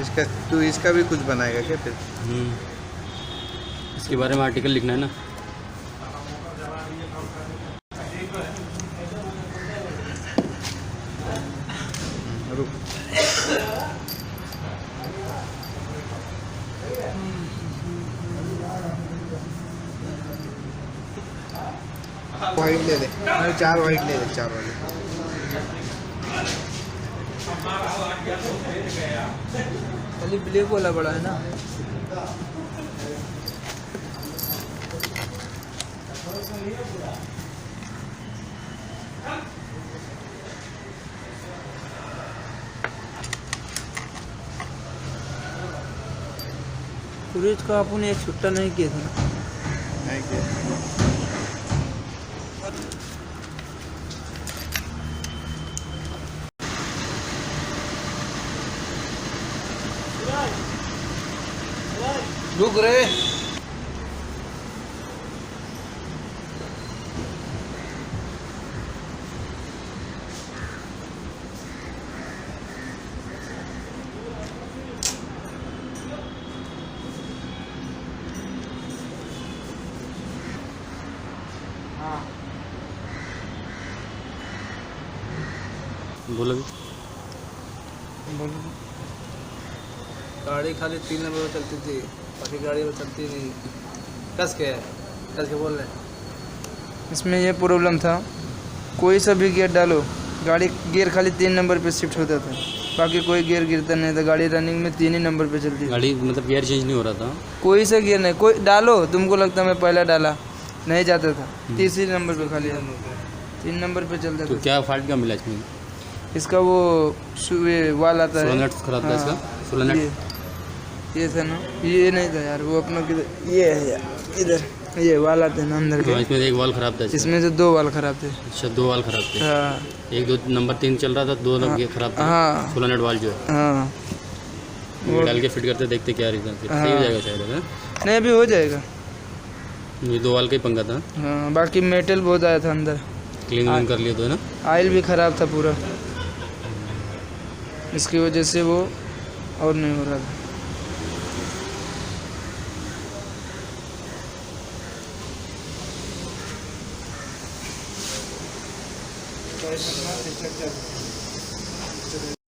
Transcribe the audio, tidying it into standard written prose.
इसका तू इसका भी कुछ बनाएगा क्या फिर? इसके बारे में आर्टिकल लिखना है ना। रुक। वाइट ले ले, 4 वाइट ले ले, 4 वाले। खाली ब्लैक वाला बड़ा है ना। सूरज का अपन एक छुट्टा नहीं किया था ना। नहीं किया। रुक रे। बोलो भी। गाड़ी खाली 3 नंबर पर चलती थी, बाकी गाड़ी पर चलती नहीं। कस के बोल रहे। इसमें ये प्रॉब्लम था, कोई सा भी गियर डालो गाड़ी गियर खाली 3 नंबर पे शिफ्ट होता था, बाकी कोई गियर गिरता नहीं था। गाड़ी रनिंग में 3 ही नंबर पे चलती थी। गाड़ी मतलब गियर चेंज नहीं हो रहा था। कोई सा गियर नहीं, कोई डालो तुमको लगता मैं पहला डाला नहीं जाता था। 3 नंबर पे खाली 3 नंबर पे चलता तो था। क्या फॉल्ट क्या मिला इसमें? इसका वो वाल आता है, सोलनट खराब था इसका। हाँ, सोलनट ये था ना, ये नहीं था यार, वो अपना किधर ये है यार, इधर ये वाल आते हैं ना अंदर के। इसमें एक वाल खराब था इसका। इसमें से 2 वाल खराब थे। अच्छा 2 वाल खराब थे। हाँ 1 2 नंबर 3 चल रहा था, 2 नंबर खराब था। हाँ सोलनट वाल जो है हाँ। वो डाल के फिट करते देखते क्या रीजन सही हो जाएगा शायद है। नहीं अभी हो जाएगा। ये 2 वाल का ही पंगा था। हाँ बाकी मेटल बहुत आया था अंदर, क्लीन कर लिया तो है ना। ऑयल भी ख़राब था पूरा, इसकी वजह से वो और नहीं हो रहा था।